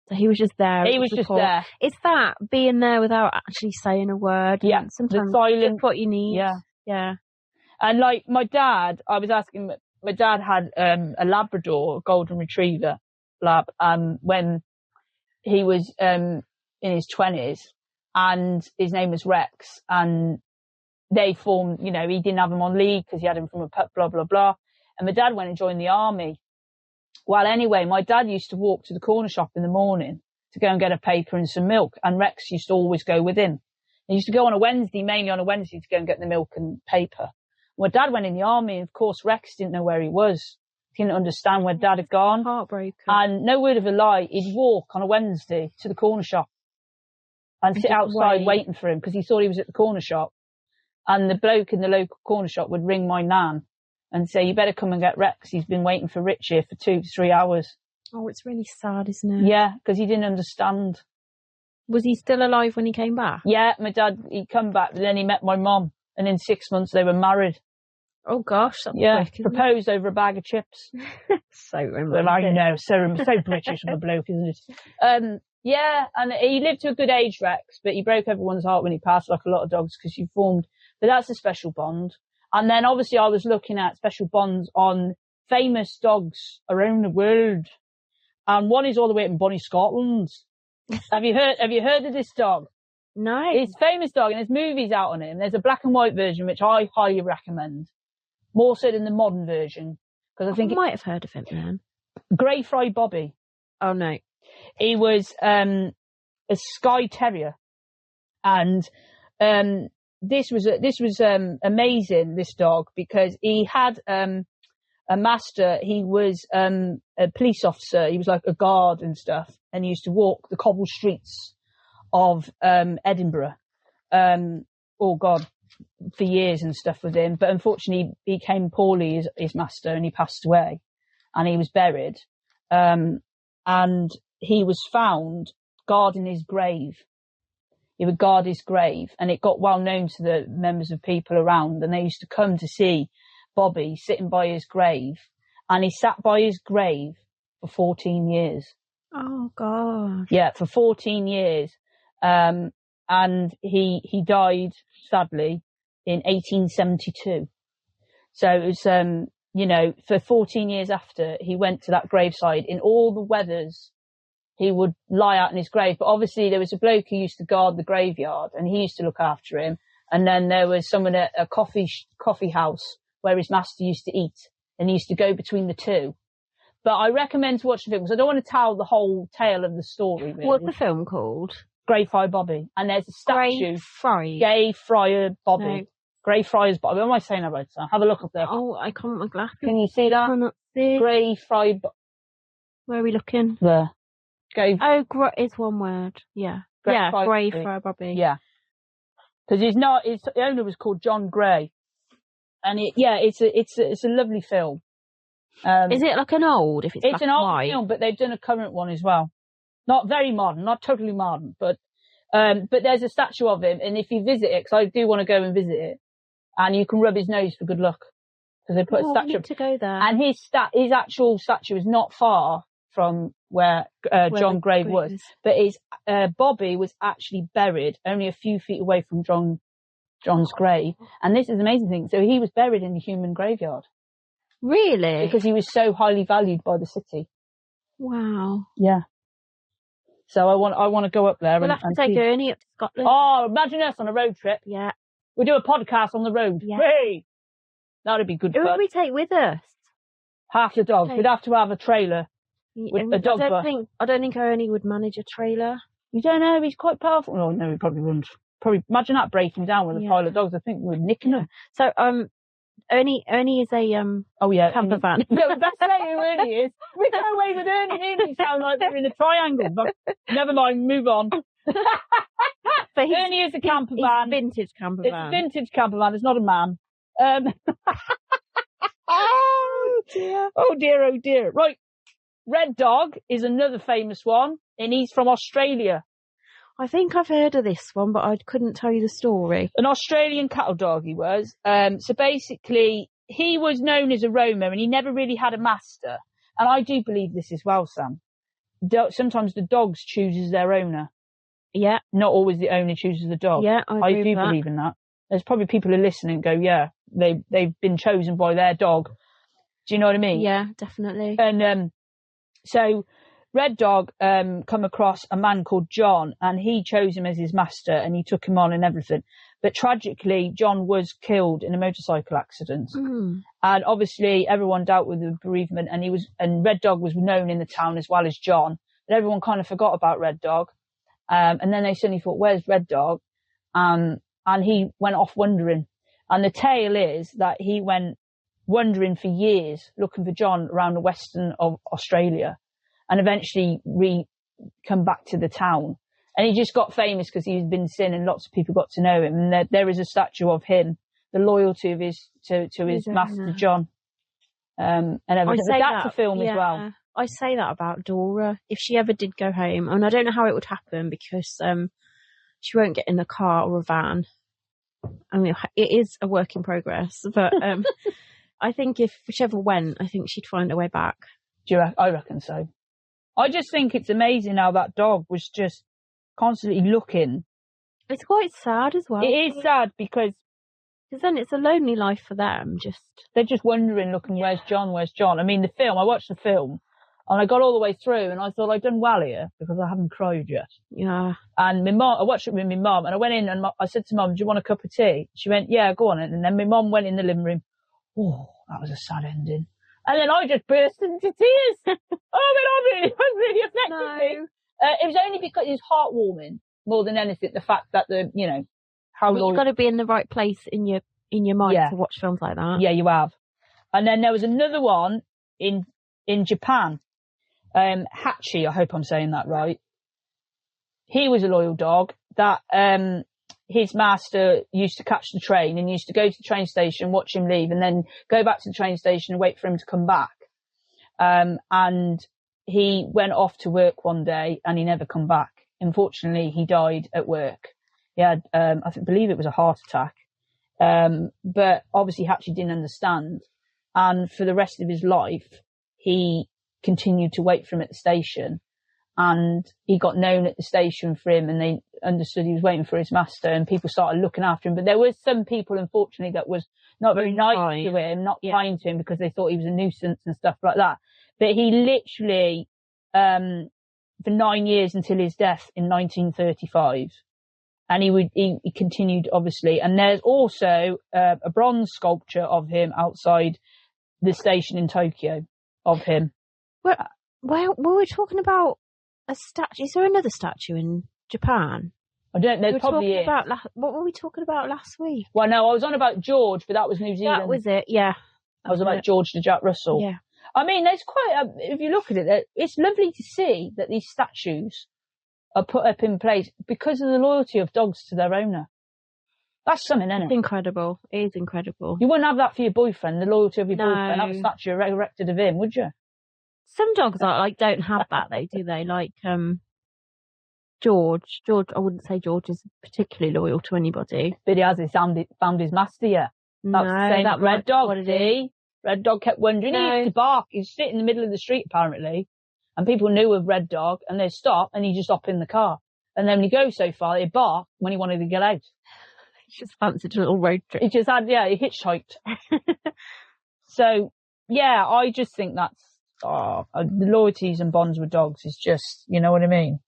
So he was just there. He was just there. It's that being there without actually saying a word. Yeah. And sometimes the silent, just what you need. Yeah. Yeah. And my dad, I was asking, my dad had a Labrador, a golden retriever lab, when he was in his 20s, and his name was Rex, and they formed, he didn't have him on lead because he had him from a pup, blah, blah, blah. And my dad went and joined the army. Well, anyway, my dad used to walk to the corner shop in the morning to go and get a paper and some milk, and Rex used to always go with him. He used to go on a Wednesday, mainly on a Wednesday, to go and get the milk and paper. My dad went in the army, and of course Rex didn't know where he was. He didn't understand where Dad had gone. Heartbroken. And no word of a lie, he'd walk on a Wednesday to the corner shop and sit outside waiting for him because he thought he was at the corner shop. And the bloke in the local corner shop would ring my nan and say, you better come and get Rex. He's been waiting for Rich here for 2 to 3 hours. Oh, it's really sad, isn't it? Yeah, because he didn't understand. Was he still alive when he came back? Yeah, my dad, he'd come back, but then he met my mum. And in 6 months they were married. Oh gosh, that's quick, proposed over a bag of chips. So romantic. Well, I know, so British of a bloke, isn't it? Yeah, and he lived to a good age, Rex, but he broke everyone's heart when he passed, like a lot of dogs, because you formed. But that's a special bond. And then obviously I was looking at special bonds on famous dogs around the world, and one is all the way up in Bonnie, Scotland. Have you heard of this dog? No. It's a famous dog, and there's movies out on him. There's a black and white version, which I highly recommend. More so than the modern version. Because I think might have heard of him then. Greyfriars Bobby. Oh no. He was a Skye Terrier. And this was amazing, this dog, because he had a master. He was a police officer. He was like a guard and stuff. And he used to walk the cobbled streets of Edinburgh. Oh God. For years and stuff with him, but unfortunately he became poorly, his master, and he passed away, and he was buried, and he was found guarding his grave. He would guard his grave, and it got well known to the members of people around, and they used to come to see Bobby sitting by his grave, and he sat by his grave for 14 years. Oh God. Yeah, for 14 years. And he died, sadly, in 1872. So it was, for 14 years after, he went to that graveside. In all the weathers, he would lie out in his grave. But obviously there was a bloke who used to guard the graveyard, and he used to look after him. And then there was someone at a coffee house where his master used to eat, and he used to go between the two. But I recommend to watch the film, because I don't want to tell the whole tale of the story, really. What's the film called? Greyfriars Bobby. And there's a statue. Greyfriars Bobby. No. Greyfriars Bobby. What am I saying about it? Have a look up there. Oh, I can't my glasses. Can you see that? I cannot see. Greyfriars Bobby. Where are we looking? There. It's one word. Yeah. Greyfriars Bobby. Yeah. Because his owner was called John Gray. And it's a lovely film. Is it like an old, if it's an old white? film, but they've done a current one as well. Not very modern, not totally modern, but there's a statue of him, and if you visit it, because I do want to go and visit it, and you can rub his nose for good luck. because they put a Oh, we statue need up. to go there. And his actual statue is not far from where John Grave was. is. But his Bobby was actually buried only a few feet away from John's grave. And this is the amazing thing. So he was buried in the human graveyard. Really? Because he was so highly valued by the city. Wow. Yeah. So I want to go up there We'll and have to take see. Ernie up to Scotland. Oh, imagine us on a road trip. Yeah. We do a podcast on the road. Yeah. Hey! That'd be good Who would fun. we take with us? Half the dogs. Okay. We'd have to have a trailer. With a dog bus. I don't think Ernie would manage a trailer. You don't know, he's quite powerful. Oh, no, he probably wouldn't. Probably, imagine that breaking down with a Yeah. pile of dogs. I think we're nicking them. So, Ernie is a Oh, yeah. camper van. No, that's who Ernie is. We go away with Ernie. We sound like we're in a triangle. But never mind, move on. But Ernie is a camper he's van. vintage camper It's van. a vintage camper van. It's not a man. Oh dear. Oh dear, oh dear. Right. Red Dog is another famous one, and he's from Australia. I think I've heard of this one, but I couldn't tell you the story. An Australian cattle dog he was. So basically, he was known as a roamer, and he never really had a master. And I do believe this as well, Sam. Sometimes the dogs chooses their owner. Yeah. Not always the owner chooses the dog. Yeah, I agree do with that. believe in that. There's probably people who listen and go, yeah, they've been chosen by their dog. Do you know what I mean? Yeah, definitely. And so Red Dog come across a man called John, and he chose him as his master, and he took him on and everything. But tragically, John was killed in a motorcycle accident. Mm. And obviously everyone dealt with the bereavement, and Red Dog was known in the town as well as John. But everyone kind of forgot about Red Dog. And then they suddenly thought, where's Red Dog? And he went off wandering. And the tale is that he went wandering for years looking for John around the western of Australia, and eventually come back to the town. And he just got famous because he's been seen, and lots of people got to know him. And there is a statue of him, the loyalty of his master John, and everything. But that's a film as well. I say that about Dora. If she ever did go home, and I don't know how it would happen because she won't get in a car or a van. I mean, it is a work in progress, but I think if whichever went, I think she'd find her way back. I reckon so. I just think it's amazing how that dog was just constantly looking. It's quite sad as well. It is sad because then it's a lonely life for them. They're just wondering, looking, where's John? Where's John? I mean, I watched the film, and I got all the way through, and I thought I'd done well here because I haven't cried yet. Yeah. And my mum, I watched it with my mum, and I went in and I said to Mum, "Do you want a cup of tea?" She went, "Yeah, go on." And then my mum went in the living room. Oh, that was a sad ending. And then I just burst into tears. It was really affected me. It was only because it was heartwarming more than anything. The fact that you've got to be in the right place in your mind to watch films like that. Yeah, you have. And then there was another one in Japan. Hachi, I hope I'm saying that right. He was a loyal dog that his master used to catch the train and used to go to the train station, watch him leave, and then go back to the train station and wait for him to come back. And he went off to work one day and he never come back. Unfortunately, he died at work. He had, I believe it was a heart attack. But obviously Hatchie didn't understand. And for the rest of his life, he continued to wait for him at the station. And he got known at the station for him, and they understood he was waiting for his master, and people started looking after him. But there was some people, unfortunately, that was not very nice to him, not kind to him, because they thought he was a nuisance and stuff like that. But he literally, for 9 years until his death in 1935, and he continued, obviously. And there's also a bronze sculpture of him outside the station in Tokyo of him. Well, we were talking about a statue. Is there another statue in Japan? I don't know. There probably is. What were we talking about last week? Well, no, I was on about George, but that was New Zealand. That was it, yeah. I was about George the Jack Russell. Yeah. I mean, there's if you look at it, it's lovely to see that these statues are put up in place because of the loyalty of dogs to their owner. That's something, isn't it? It's incredible. It is incredible. You wouldn't have that for your boyfriend, the loyalty of your boyfriend, have a statue erected of him, would you? Some dogs don't have that though, do they? Like George, I wouldn't say George is particularly loyal to anybody. But he has found his master yet. That's the same that Red Dog. What it is. Red Dog kept wandering. No. He used to bark. He'd sit in the middle of the street, apparently, and people knew of Red Dog, and they'd stop, and he'd just hop in the car. And then when he goes so far, he'd bark when he wanted to get out. He just fancied a little road trip. He just had, he hitchhiked. So, yeah, I just think that's, the loyalties and bonds with dogs is just, you know what I mean?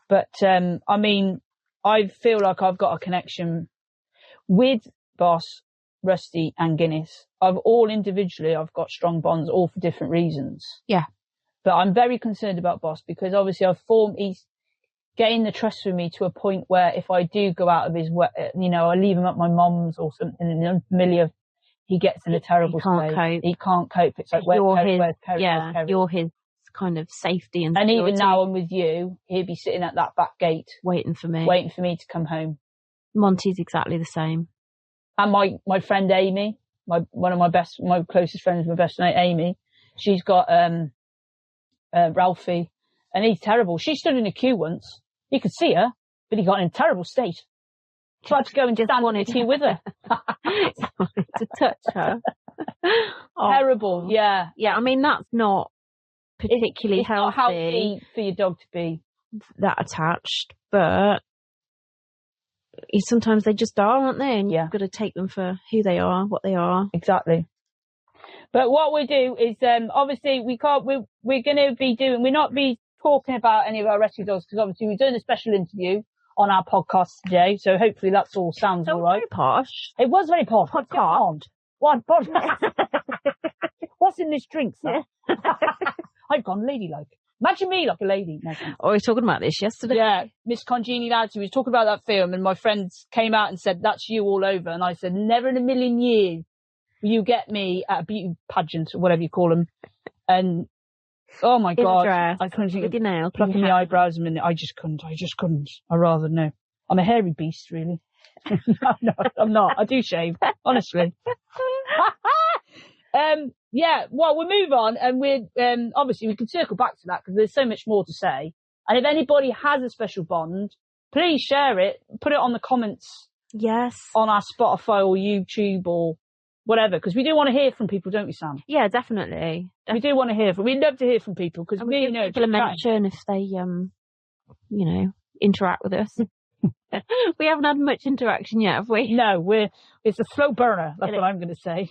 But, I mean, I feel like I've got a connection with Boss, Rusty and Guinness. I've got strong bonds, all for different reasons. Yeah. But I'm very concerned about Boss because obviously he's gained the trust with me to a point where if I do go out of his way, you know, I leave him at my mum's or something in an unfamiliar, he gets in a terrible state. Cope. He can't cope. It's like, where's Perry? You're his kind of safety and security. Even now I'm with you, he'd be sitting at that back gate. Waiting for me to come home. Monty's exactly the same. And my friend Amy, my closest friends, my best mate Amy, she's got Ralphie, and he's terrible. She stood in a queue once. You could see her, but he got in a terrible state. Tried to go and stand on a queue with her. To touch her. Terrible, yeah. Yeah, I mean, that's not particularly it's healthy. Not healthy for your dog to be that attached, but sometimes they just are, aren't they? And you've got to take them for who they are, what they are. Exactly. But what we do is, obviously we're going to be not talking about any of our rescue dogs because obviously we're doing a special interview on our podcast today. So hopefully that's all sounds all right. Very posh. It was very posh. Podcast. What podcast? What's in this drink, sir? I've gone ladylike. Imagine me like a lady. No, we were talking about this yesterday. Yeah, Miss Congeniality. We were talking about that film and my friends came out and said, that's you all over. And I said, never in a million years will you get me at a beauty pageant or whatever you call them. And, oh my God. I couldn't think with your nails. Plucking my eyebrows a minute. I just couldn't. I'd rather no. I'm a hairy beast, really. No, I'm not. I do shave, honestly. Yeah, well, we'll move on and we're, obviously we can circle back to that because there's so much more to say. And if anybody has a special bond, please share it, put it on the comments. Yes. On our Spotify or YouTube or whatever, because we do want to hear from people, don't we, Sam? Yeah, definitely. We do want to hear we'd love to hear from people because we know people a mention if they, interact with us. We haven't had much interaction yet, have we? No, it's a slow burner. That's what I'm going to say.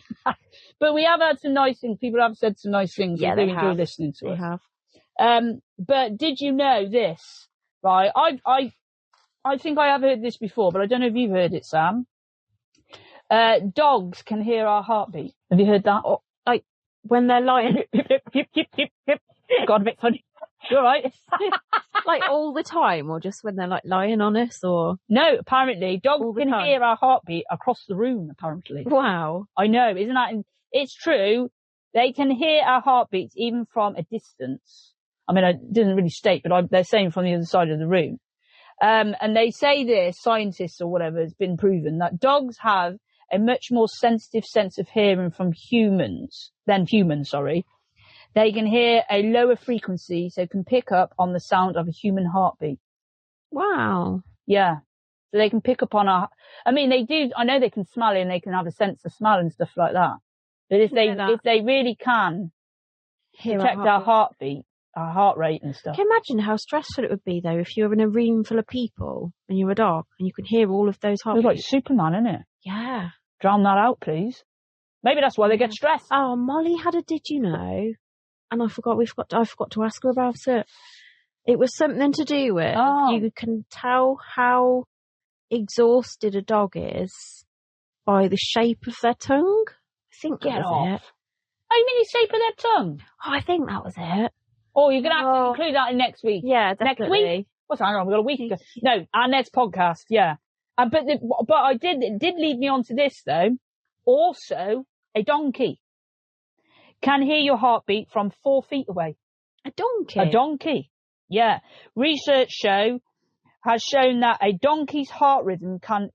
But we have had some nice things. People have said some nice things. Yeah, they enjoy listening to us. They have. But did you know this? Right, I think I have heard this before, but I don't know if you've heard it, Sam. Dogs can hear our heartbeat. Have you heard that? Or, like when they're lying. God, a bit funny. You all right? Like all the time, or just when they're like lying on us, or no? Apparently, dogs can hear our heartbeat across the room. Apparently, wow! I know, isn't that? It's true. They can hear our heartbeats even from a distance. I mean, it didn't really state, but they're saying from the other side of the room. And they say this, scientists or whatever, has been proven that dogs have a much more sensitive sense of hearing than humans. They can hear a lower frequency, so can pick up on the sound of a human heartbeat. Wow. Yeah. So they can pick up on they do, I know they can smell it and they can have a sense of smell and stuff like that. But if they really can detect our heartbeat, our heart rate and stuff. Can you imagine how stressful it would be though if you were in a room full of people and you're a dog and you could hear all of those heartbeats? It's like Superman, isn't it? Yeah. Drown that out, please. Maybe that's why they get stressed. Oh, Molly had a did you know? And I forgot to ask her about it. It was something to do with you can tell how exhausted a dog is by the shape of their tongue. I think that was it. Oh, you mean the shape of their tongue? Oh, I think that was it. Oh, you're going to have to include that in next week. Yeah, definitely. Next week? What's hang on? We've got a week ago. No, our next podcast, yeah. But it did lead me on to this though. Also, a donkey can hear your heartbeat from 4 feet away. A donkey? A donkey, yeah. Research has shown that a donkey's heart rhythm can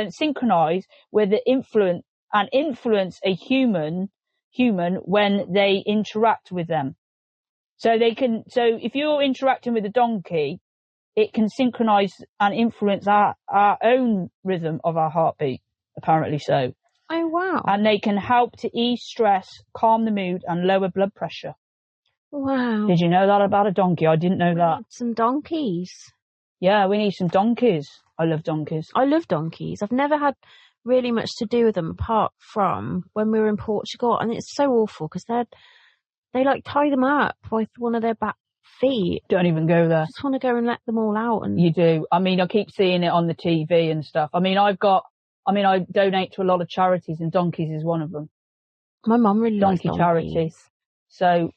synchronize with the influence a human when they interact with them. So if you're interacting with a donkey, it can synchronize and influence our own rhythm of our heartbeat, apparently so. Oh, wow. And they can help to ease stress, calm the mood, and lower blood pressure. Wow. Did you know that about a donkey? I didn't know We that. need some donkeys. Yeah, we need some donkeys. I love donkeys. I love donkeys. I've never had really much to do with them apart from when we were in Portugal, and it's so awful because they like tie them up with one of their back feet. Don't even go there. I just want to go and let them all out. And You do. I mean, I keep seeing it on the TV and stuff. I mean, I donate to a lot of charities, and donkeys is one of them. my mum really likes Donkey donkeys. charity. So,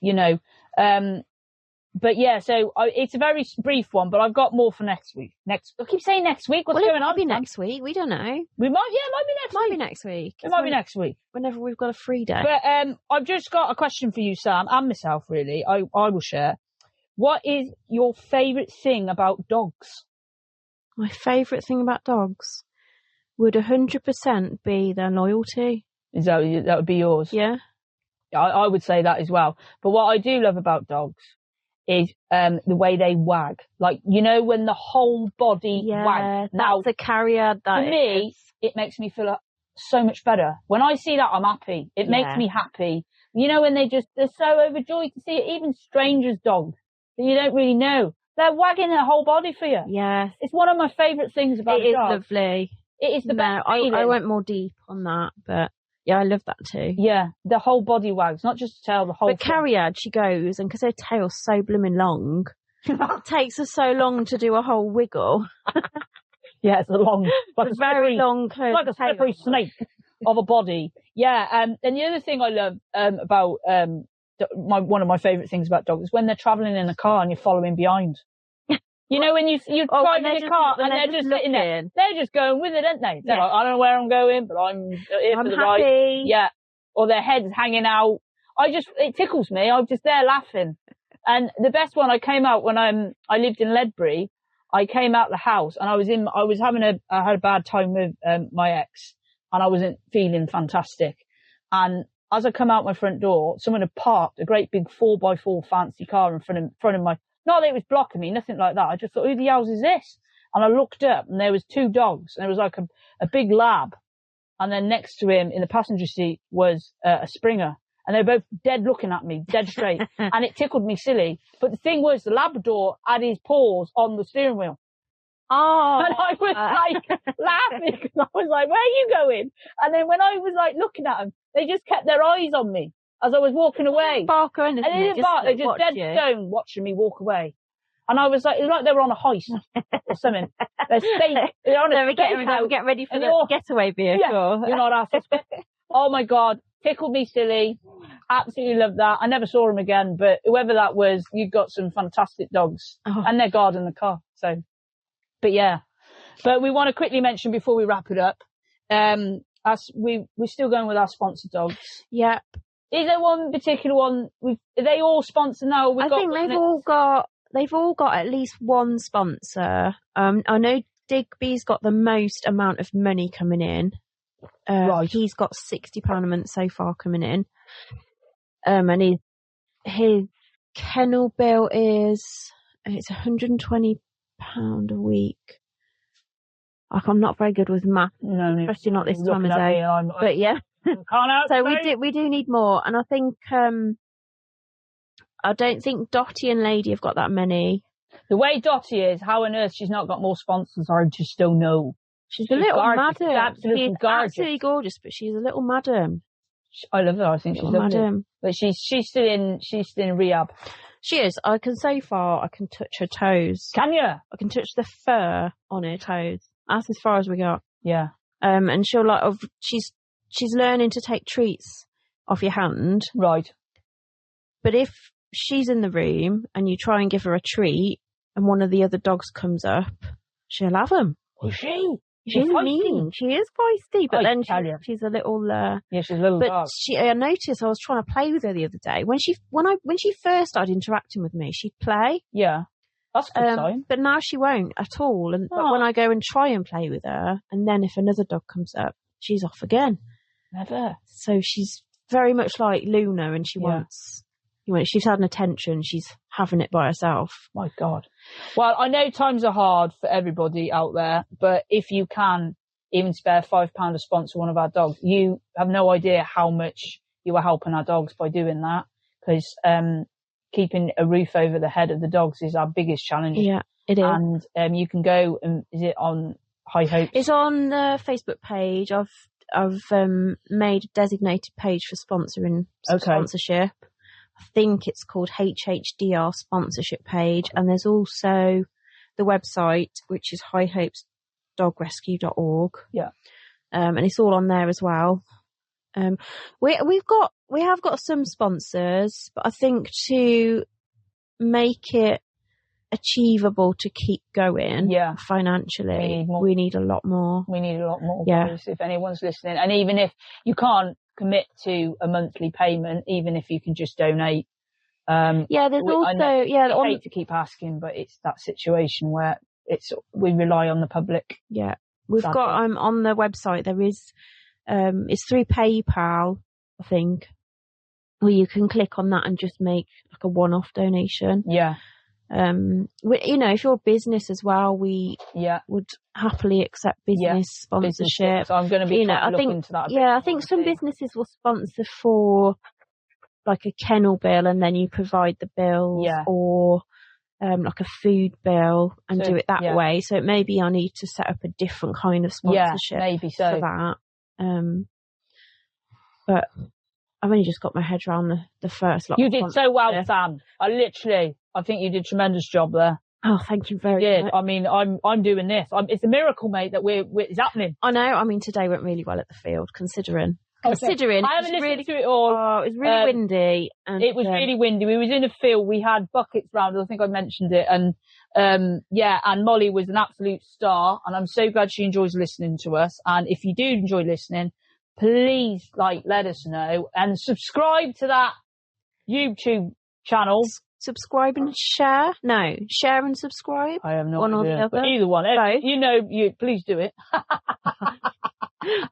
but yeah, so it's a very brief one, but I've got more for next week. I keep saying next week. What's Well, going it might on? be Sam? next week. We don't know. It might be next Might week. be next week. It might be next week. Whenever we've got a free day. But I've just got a question for you, Sam, and myself, really. I will share. What is your favourite thing about dogs? My favourite thing about dogs would 100% be their loyalty. Is that would be yours? Yeah. I would say that as well. But what I do love about dogs is the way they wag. Like, when the whole body wags. Now, that's a carrier that for me, it makes me feel so much better. When I see that, I'm happy. It makes me happy. When they're so overjoyed to see it, even strangers' dogs that you don't really know. They're wagging their whole body for you. Yeah. It's one of my favourite things about It is dogs. lovely. It is the best I feeling. went more deep on that, but yeah, I love that too. Yeah, the whole body wags, not just the tail, the whole But Cariad, she goes, and because her tail's so blooming long, it takes her so long to do a whole wiggle. Yeah, it's a long, like It's a very long curved like a tail. slippery snake of a body. Yeah, and the other thing I love about one of my favourite things about dogs is when they're travelling in a car and you're following behind. When you're driving in a car and they're just sitting there, they're just going with it, aren't they? They're like, I don't know where I'm going, but I'm here for the ride. Happy. Yeah, or their heads hanging out. It tickles me. I'm just there laughing. And the best one, I came out when I lived in Ledbury. I came out the house and I had a bad time with my ex, and I wasn't feeling fantastic. And as I come out my front door, someone had parked a great big 4x4 fancy car in front of my. Not that it was blocking me, nothing like that. I just thought, who the hell is this? And I looked up, and there was two dogs, and there was like a big lab, and then next to him in the passenger seat was a Springer, and they were both dead looking at me, dead straight, and it tickled me silly. But the thing was, the Labrador had his paws on the steering wheel. Oh. And I was like laughing, because I was like, where are you going? And then when I was like looking at them, they just kept their eyes on me as I was walking away. Bark or anything. And they didn't bark, they just dead stone watching me walk away. And I was like, it was like they were on a heist or something. They're on a we're getting ready for and the getaway vehicle. Yeah, you're not asked. Oh my God, tickled me silly. Absolutely love that. I never saw him again, but whoever that was, you've got some fantastic dogs. Oh. And they're guarding the car. So, but yeah. But we want to quickly mention before we wrap it up, we're still going with our sponsored dogs. Yep. Is there one particular one? Are they all sponsored now? I think they've all got at least one sponsor. I know Digby's got the most amount of money coming in. Right. He's got £60 a month so far coming in. And his kennel bill it's £120 a week. I'm not very good with math, especially not this time of day. But yeah. So we do need more, and I think I don't think Dottie and Lady have got that many. The way Dottie is, how on earth she's not got more sponsors, I just don't know. She's a little gorgeous. madam. Absolutely she's gorgeous. absolutely gorgeous, but she's a little madam. I love her. I think she's lovely. Madam. But she's still in rehab. She is. I can touch her toes. Can you? I can touch the fur on her toes. That's as far as we got. Yeah. And she's learning to take treats off your hand. Right. But if she's in the room and you try and give her a treat and one of the other dogs comes up, she'll have them. Is she? She's mean. She is feisty, but then she's a little. Yeah, she's a little dog. I noticed I was trying to play with her the other day. When she first started interacting with me, she'd play. Yeah, that's a good sign. But now she won't at all. But when I go and try and play with her, and then if another dog comes up, she's off again. Never. So she's very much like Luna, and she wants. She's had an attention. She's having it by herself. My God. Well, I know times are hard for everybody out there, but if you can even spare £5 to sponsor one of our dogs. You have no idea how much you are helping our dogs by doing that, because keeping a roof over the head of the dogs is our biggest challenge. Yeah, it is. And you can go and is it on High Hopes? It's on the Facebook page. I've made a designated page for sponsorship. I think it's called HHDR sponsorship page, and there's also the website, which is highhopesdogrescue.org. Yeah. And it's all on there as well. We have got some sponsors, but I think to make it achievable to keep going financially, we need a lot more. We need a lot more. Yeah. If anyone's listening, and even if you can't commit to a monthly payment, even if you can just donate. I hate to keep asking, but it's that situation where we rely on the public. Yeah. We've got on the website there is it's through PayPal, I think, where you can click on that and just make like a one-off donation. Yeah. If you're a business as well, we would happily accept business sponsorship. So I'm going to be looking into that. I think some businesses will sponsor for like a kennel bill, and then you provide the bills, or like a food bill, and do it that way. So maybe I need to set up a different kind of sponsorship for that. But I've only just got my head around the first lot. You did so well, Sam. I think you did a tremendous job there. Oh, thank you very much. I mean, I'm doing this. It's a miracle, mate, that it's happening. I know. I mean, today went really well at the field, considering. I haven't listened to it all. Oh, it was really windy. And, it was really windy. We was in a field. We had buckets round. I think I mentioned it. And and Molly was an absolute star. And I'm so glad she enjoys listening to us. And if you do enjoy listening, please let us know and subscribe to that YouTube channel. Subscribe and share? No, share and subscribe. I have no idea. Or the other. But either one. Please do it.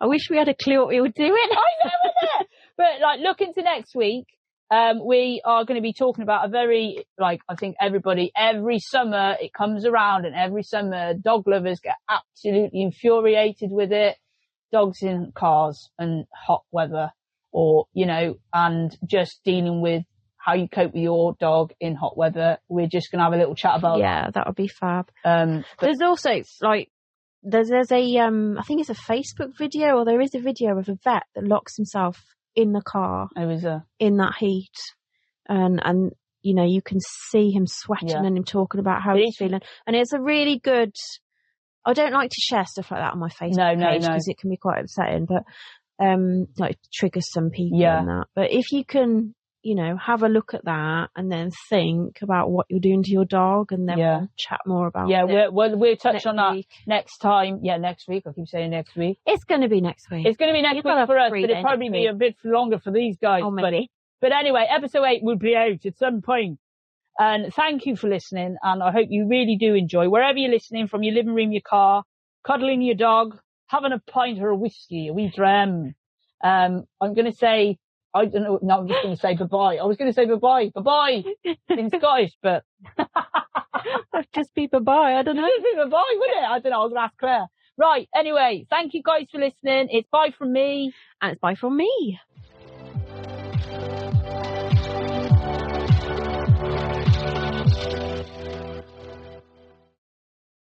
I wish we had a clue what we were doing. I know, isn't it? But look into next week. We are going to be talking about a very, I think everybody, every summer it comes around, and every summer dog lovers get absolutely infuriated with it. Dogs in cars and hot weather, and just dealing with how you cope with your dog in hot weather. We're just going to have a little chat about that would be fab. There's also there's a I think it's a Facebook video, or there is a video of a vet that locks himself in the car in that heat, and you can see him sweating and him talking about how he's feeling, and it's a really good. I don't like to share stuff like that on my Facebook page because it can be quite upsetting, but it triggers some people and that. But if you can, have a look at that and then think about what you're doing to your dog, and then we'll chat more about it. Yeah, we'll touch on that next time. Yeah, next week. I keep saying next week. It's going to be next week. It's going to be next week for us, but it'll probably be a bit longer for these guys. Oh, maybe. But anyway, episode 8 will be out at some point. And thank you for listening, and I hope you really do enjoy. Wherever you're listening from, your living room, your car, cuddling your dog, having a pint or a whiskey, a wee dram. I'm going to say, I don't know, no, I'm just going to say bye-bye. I was going to say bye-bye in Scottish, but... just be bye-bye, I don't know. Just be bye-bye, wouldn't it? I don't know, I was going to ask Claire. Right, anyway, thank you guys for listening. It's bye from me. And it's bye from me.